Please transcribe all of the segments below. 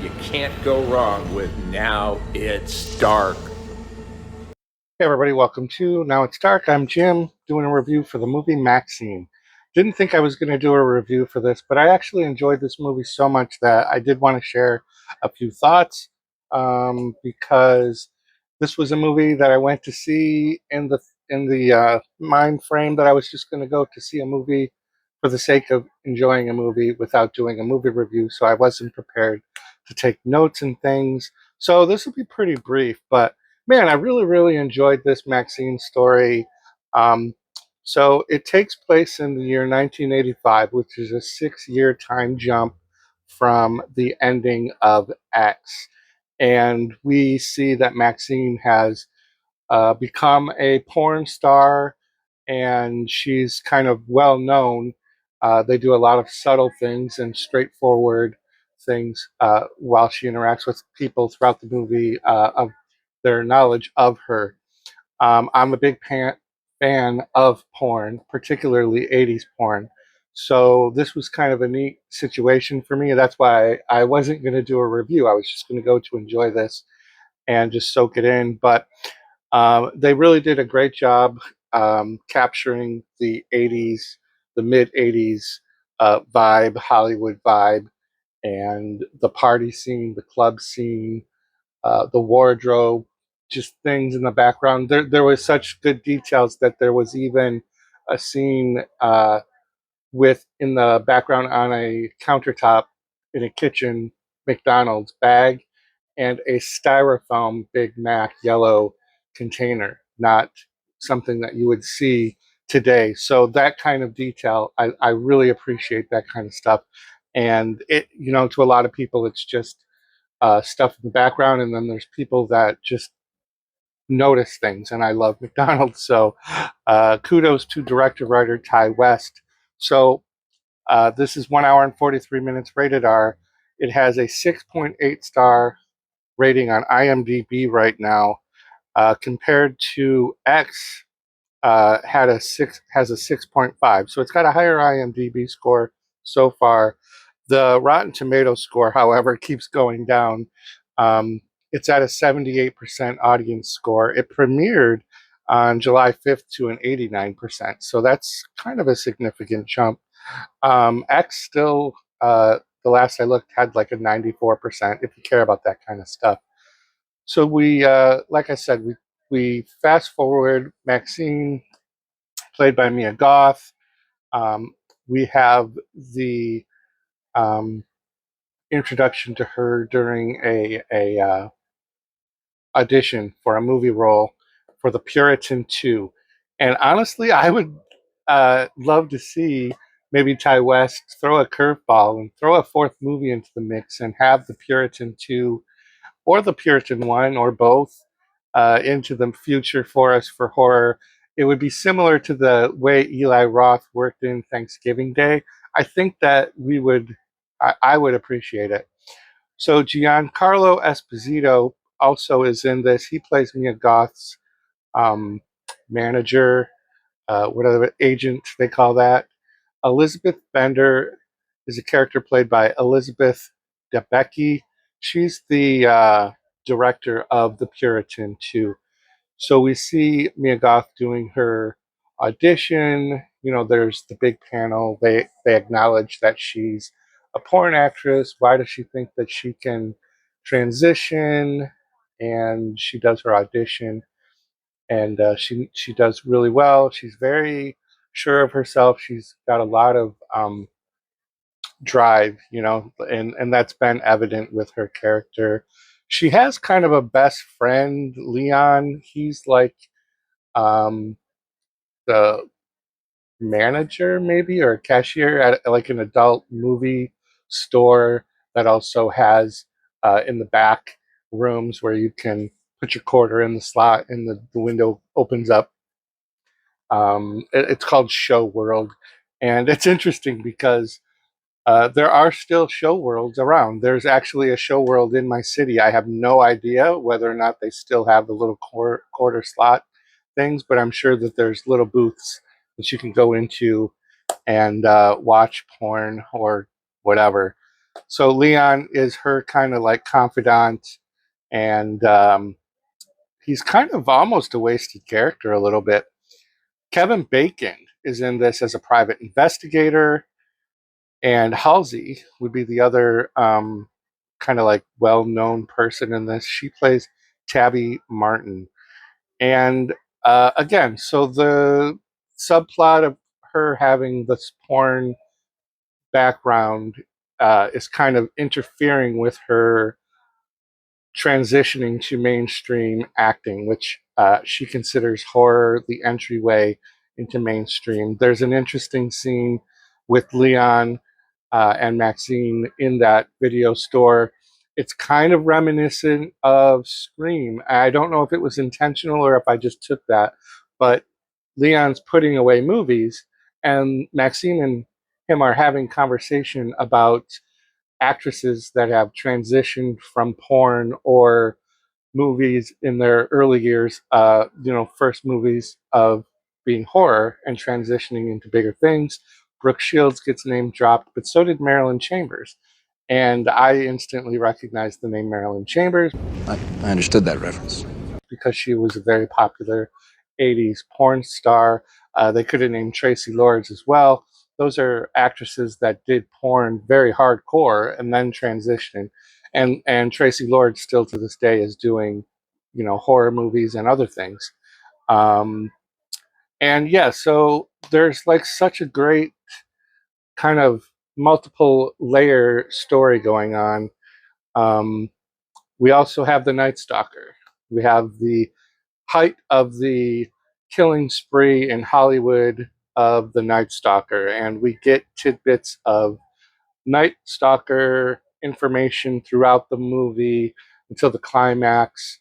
You can't go wrong with Now It's Dark. Hey everybody, welcome to Now It's Dark. I'm Jim, doing a review for the movie MaXXXine. Didn't think I was going to do a review for this, but I actually enjoyed this movie so much that I did want to share a few thoughts, because this was a movie that I went to see in the mind frame that I was just going to go to see a movie for the sake of enjoying a movie without doing a movie review, so I wasn't prepared to take notes and things. So this will be pretty brief, but man, I really, really enjoyed this MaXXXine story. Um, so it takes place in the year 1985, which is a 6-year time jump from the ending of X. And we see that MaXXXine has become a porn star, and she's kind of well known. They do a lot of subtle things and straightforward things while she interacts with people throughout the movie of their knowledge of her. I'm a big fan of porn, particularly 80s porn. So this was kind of a neat situation for me. That's why I wasn't going to do a review. I was just going to go to enjoy this and just soak it in. But they really did a great job capturing the 80s, the mid 80s vibe, Hollywood vibe, and the party scene, the club scene, the wardrobe, just things in the background. There was such good details that there was even a scene with in the background on a countertop in a kitchen McDonald's bag and a styrofoam Big Mac yellow container, not something that you would see today. So that kind of detail, I really appreciate that kind of stuff. And it, to a lot of people, it's just stuff in the background, and then there's people that just notice things. And I love McDonald's, so kudos to director writer Ty West. So this is 1 hour and 43 minutes, rated R. It has a 6.8 star rating on IMDb right now, compared to X. Had a six has a 6.5, so it's got a higher IMDb score so far. The Rotten Tomato score, however, keeps going down. It's at a 78% audience score. It premiered on July 5th to an 89%, so that's kind of a significant jump. X still, the last I looked, had like a 94%, if you care about that kind of stuff. So we, like I said, we fast forward Maxine, played by Mia Goth. We have the um, introduction to her during a audition for a movie role for the Puritan 2. And honestly, I would love to see maybe Ty West throw a curveball and throw a fourth movie into the mix and have the Puritan 2 or the Puritan 1 or both into the future for us for horror. It would be similar to the way Eli Roth worked in Thanksgiving Day. I think that I would appreciate it. So Giancarlo Esposito also is in this. He plays Mia Goth's um, manager, whatever agent they call that. Elizabeth Bender is a character played by Elizabeth Debicki. She's the director of The Puritan 2. So we see Mia Goth doing her audition. There's the big panel. They acknowledge that she's a porn actress. Why does she think that she can transition? And she does her audition, and she does really well. She's very sure of herself. She's got a lot of drive, and that's been evident with her character. She has kind of a best friend, Leon. He's like um, the manager, maybe, or a cashier at like an adult movie store that also has in the back rooms where you can put your quarter in the slot and the window opens up. It's called Show World, and it's interesting because there are still show worlds around. There's actually a show world in my city. I have no idea whether or not they still have the little quarter slot things, but I'm sure that there's little booths that you can go into and watch porn or whatever. So Leon is her kind of like confidant, and he's kind of almost a wasted character a little bit. Kevin Bacon is in this as a private investigator, and Halsey would be the other kind of like well-known person in this. She plays Tabby Martin. And again, so the subplot of her having this porn background is kind of interfering with her transitioning to mainstream acting, which she considers horror the entryway into mainstream. There's an interesting scene with Leon and Maxine in that video store. It's kind of reminiscent of Scream. I don't know if it was intentional or if I just took that, but Leon's putting away movies, and Maxine and him are having conversation about actresses that have transitioned from porn or movies in their early years, first movies of being horror and transitioning into bigger things. Brooke Shields gets name dropped, but so did Marilyn Chambers. And I instantly recognized the name Marilyn Chambers. I understood that reference. Because she was a very popular 80s porn star. They could have named Tracy Lords as well. Those are actresses that did porn very hardcore and then transitioned. And Tracy Lords still to this day is doing, horror movies and other things. Um, and yeah, so there's like such a great kind of multiple layer story going on. Um, we also have the Night Stalker. We have the height of the killing spree in Hollywood of the Night Stalker, and we get tidbits of Night Stalker information throughout the movie until the climax,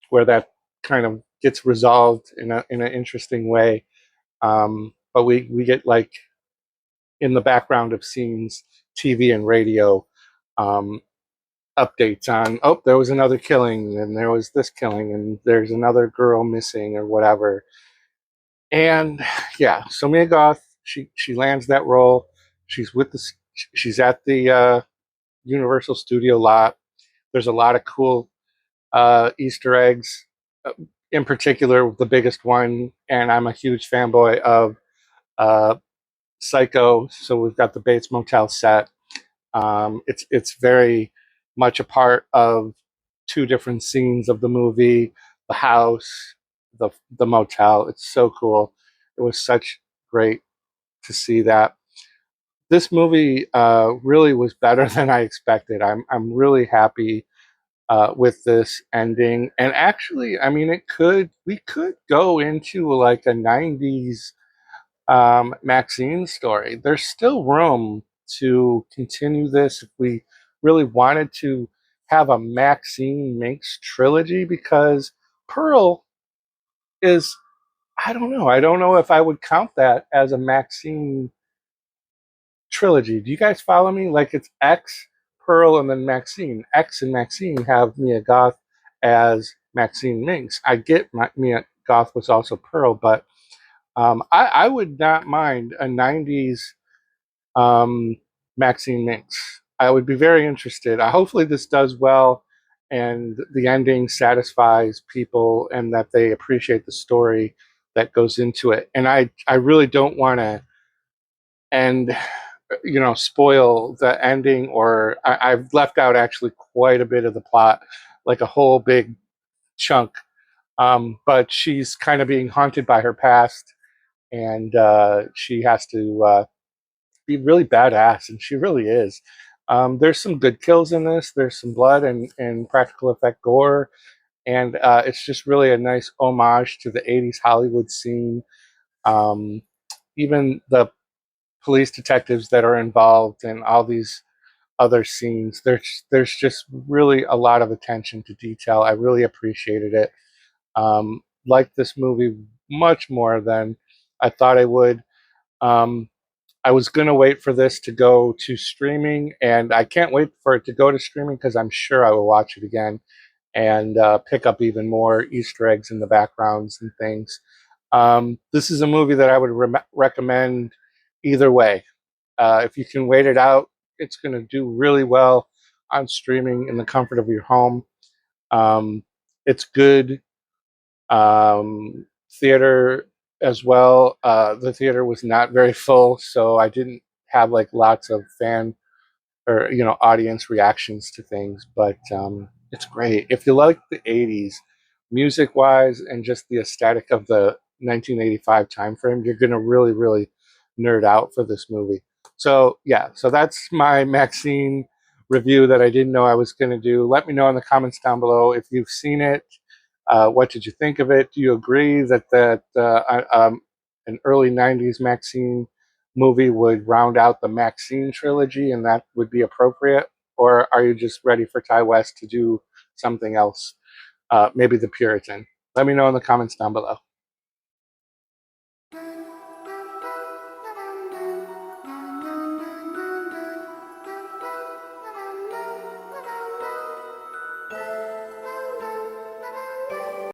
where that kind of gets resolved in an interesting way. But we get like in the background of scenes, TV and radio, um, updates on, oh, there was another killing, and there was this killing, and there's another girl missing, or whatever. And yeah, so Mia Goth, she lands that role. She's with the she's at the Universal Studio lot. There's a lot of cool Easter eggs. In particular, the biggest one, and I'm a huge fanboy of uh, Psycho. So we've got the Bates Motel set. It's very much a part of two different scenes of the movie: the house, the motel. It's so cool. It was such great to see that. This movie really was better than I expected. I'm really happy with this ending, and actually, I mean, we could go into like a '90s Maxine story. There's still room to continue this if we really wanted to have a Maxine Minx trilogy, because Pearl is, I don't know. I don't know if I would count that as a Maxine trilogy. Do you guys follow me? Like it's X, Pearl, and then Maxine. X and Maxine have Mia Goth as Maxine Minx. I get Mia Goth was also Pearl, but I would not mind a '90s Maxine Minx. I would be very interested. Hopefully, this does well, and the ending satisfies people, and that they appreciate the story that goes into it. And I really don't want to end, spoil the ending, or I've left out actually quite a bit of the plot, like a whole big chunk. But she's kind of being haunted by her past, and she has to be really badass, and she really is. There's some good kills in this. There's some blood and practical effect gore, and it's just really a nice homage to the '80s Hollywood scene. Um, Even the police detectives that are involved in all these other scenes, there's just really a lot of attention to detail. I really appreciated it. Liked this movie much more than I thought I would. Um, I was going to wait for this to go to streaming, and I can't wait for it to go to streaming because I'm sure I will watch it again and pick up even more Easter eggs in the backgrounds and things. This is a movie that I would recommend either way. If you can wait it out It's going to do really well on streaming in the comfort of your home. It's good theater as well. The theater was not very full, so I didn't have like lots of fan or audience reactions to things, but it's great. If you like the 80s music wise and just the aesthetic of the 1985 time frame, you're gonna really nerd out for this movie. So yeah, so that's my Maxine review that I didn't know I was gonna do. Let me know in the comments down below if you've seen it. What did you think of it? Do you agree that an early 90s Maxine movie would round out the Maxine trilogy and that would be appropriate? Or are you just ready for Ty West to do something else? Maybe The Puritan. Let me know in the comments down below.